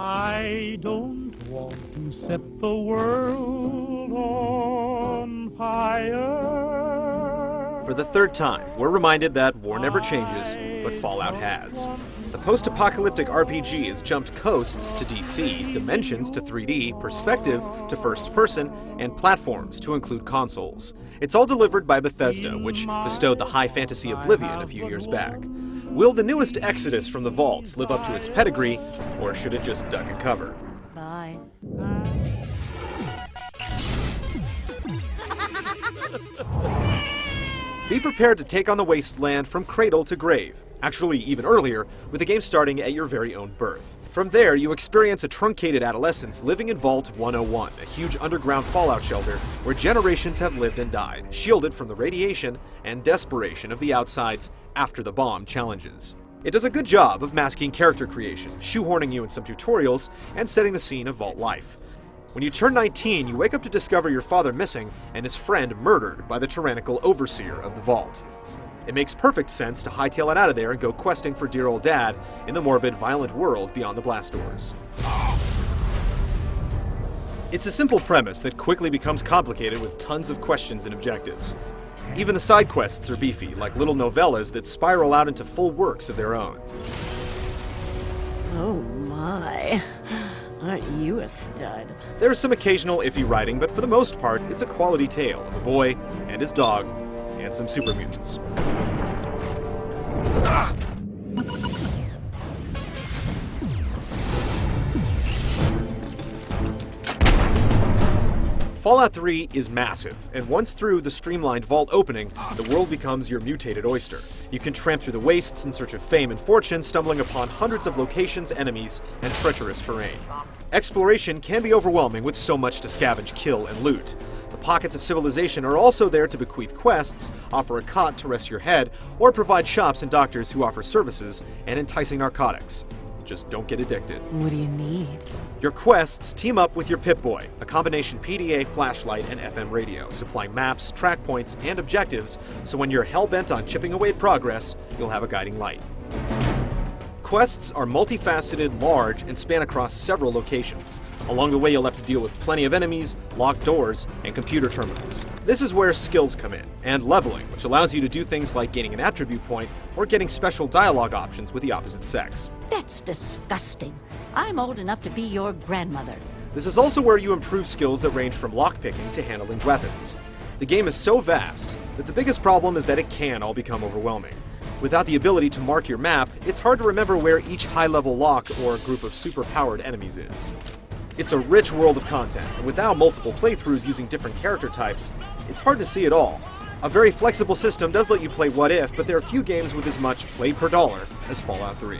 I don't want to set the world on fire. For the third time, we're reminded that war never changes, but Fallout has. The post-apocalyptic RPG has jumped coasts to DC, dimensions to 3D, perspective to first person, and platforms to include consoles. It's all delivered by Bethesda, which bestowed the high fantasy Oblivion a few years back. Will the newest exodus from the vaults live up to its pedigree, or should it just duck and cover? Bye. Be prepared to take on the wasteland from cradle to grave. Actually, even earlier, with the game starting at your very own birth. From there, you experience a truncated adolescence living in Vault 101, a huge underground fallout shelter where generations have lived and died, shielded from the radiation and desperation of the outside's after the bomb challenges. It does a good job of masking character creation, shoehorning you in some tutorials, and setting the scene of Vault life. When you turn 19, you wake up to discover your father missing and his friend murdered by the tyrannical overseer of the Vault. It makes perfect sense to hightail it out of there and go questing for dear old dad in the morbid, violent world beyond the blast doors. It's a simple premise that quickly becomes complicated with tons of questions and objectives. Even the side quests are beefy, like little novellas that spiral out into full works of their own. Oh my. Aren't you a stud? There's some occasional iffy writing, but for the most part, it's a quality tale of a boy and his dog and some super mutants. Fallout 3 is massive, and once through the streamlined vault opening, the world becomes your mutated oyster. You can tramp through the wastes in search of fame and fortune, stumbling upon hundreds of locations, enemies, and treacherous terrain. Exploration can be overwhelming with so much to scavenge, kill, and loot. The pockets of civilization are also there to bequeath quests, offer a cot to rest your head, or provide shops and doctors who offer services and enticing narcotics. Just don't get addicted. What do you need? Your quests team up with your Pip-Boy, a combination PDA, flashlight, and FM radio, supplying maps, track points, and objectives, so when you're hell-bent on chipping away at progress, you'll have a guiding light. Quests are multifaceted, large, and span across several locations. Along the way, you'll have to deal with plenty of enemies, locked doors, and computer terminals. This is where skills come in, and leveling, which allows you to do things like gaining an attribute point or getting special dialogue options with the opposite sex. That's disgusting. I'm old enough to be your grandmother. This is also where you improve skills that range from lockpicking to handling weapons. The game is so vast that the biggest problem is that it can all become overwhelming. Without the ability to mark your map, it's hard to remember where each high-level lock or group of super-powered enemies is. It's a rich world of content, and without multiple playthroughs using different character types, it's hard to see it all. A very flexible system does let you play What If, but there are few games with as much play per dollar as Fallout 3.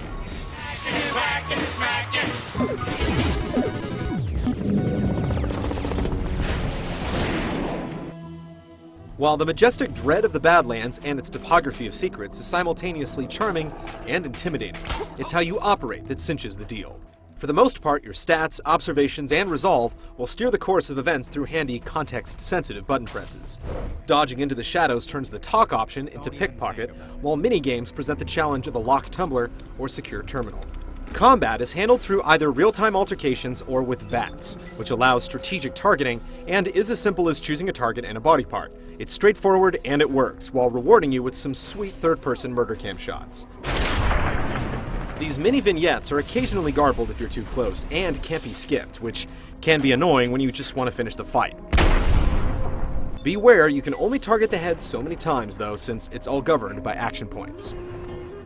While the majestic dread of the Badlands and its topography of secrets is simultaneously charming and intimidating, it's how you operate that cinches the deal. For the most part, your stats, observations, and resolve will steer the course of events through handy, context-sensitive button presses. Dodging into the shadows turns the talk option into pickpocket, while mini-games present the challenge of a locked tumbler or secure terminal. Combat is handled through either real-time altercations or with VATS, which allows strategic targeting and is as simple as choosing a target and a body part. It's straightforward and it works, while rewarding you with some sweet third-person murder cam shots. These mini-vignettes are occasionally garbled if you're too close, and can't be skipped, which can be annoying when you just want to finish the fight. Beware, you can only target the head so many times though, since it's all governed by action points.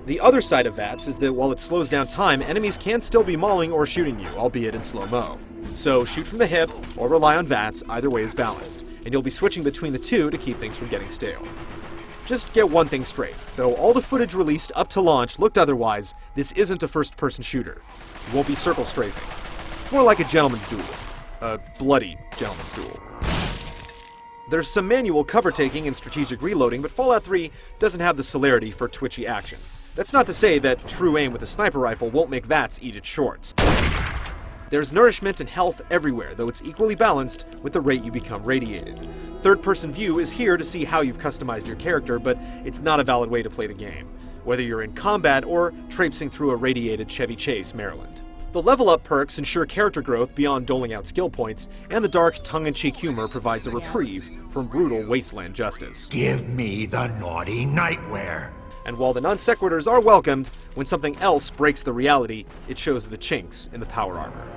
The other side of VATS is that while it slows down time, enemies can still be mauling or shooting you, albeit in slow-mo. So shoot from the hip, or rely on VATS, either way is balanced, and you'll be switching between the two to keep things from getting stale. Just get one thing straight, though all the footage released up to launch looked otherwise, this isn't a first-person shooter. You won't be circle strafing. It's more like a gentleman's duel. A bloody gentleman's duel. There's some manual cover-taking and strategic reloading, but Fallout 3 doesn't have the celerity for twitchy action. That's not to say that true aim with a sniper rifle won't make VATS eat its shorts. There's nourishment and health everywhere, though it's equally balanced with the rate you become radiated. Third-person view is here to see how you've customized your character, but it's not a valid way to play the game, whether you're in combat or traipsing through a radiated Chevy Chase, Maryland. The level up perks ensure character growth beyond doling out skill points, and the dark, tongue-in-cheek humor provides a reprieve from brutal wasteland justice. Give me the naughty nightwear. And while the non sequiturs are welcomed, when something else breaks the reality, it shows the chinks in the power armor.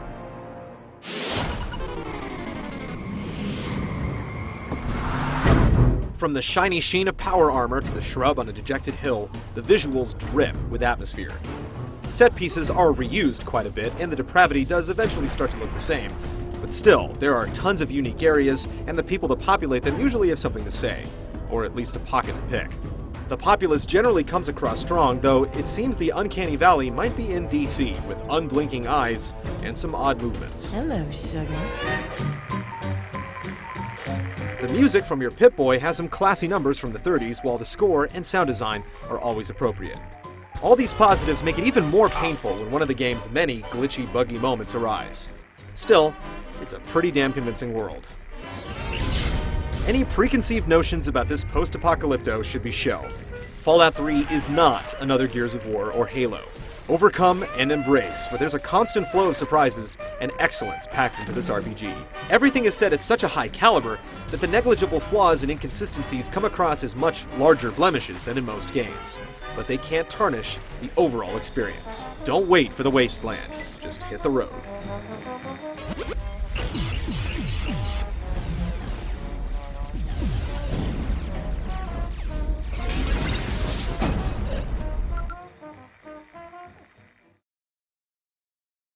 From the shiny sheen of power armor to the shrub on a dejected hill, the visuals drip with atmosphere. Set pieces are reused quite a bit, and the depravity does eventually start to look the same. But still, there are tons of unique areas, and the people that populate them usually have something to say, or at least a pocket to pick. The populace generally comes across strong, though it seems the Uncanny Valley might be in DC, with unblinking eyes and some odd movements. Hello, sugar. The music from your Pip-Boy has some classy numbers from the 30s, while the score and sound design are always appropriate. All these positives make it even more painful when one of the game's many glitchy, buggy moments arise. Still, it's a pretty damn convincing world. Any preconceived notions about this post-apocalypto should be shelved. Fallout 3 is not another Gears of War or Halo. Overcome and embrace, for there's a constant flow of surprises and excellence packed into this RPG. Everything is set at such a high caliber that the negligible flaws and inconsistencies come across as much larger blemishes than in most games, but they can't tarnish the overall experience. Don't wait for the wasteland, just hit the road.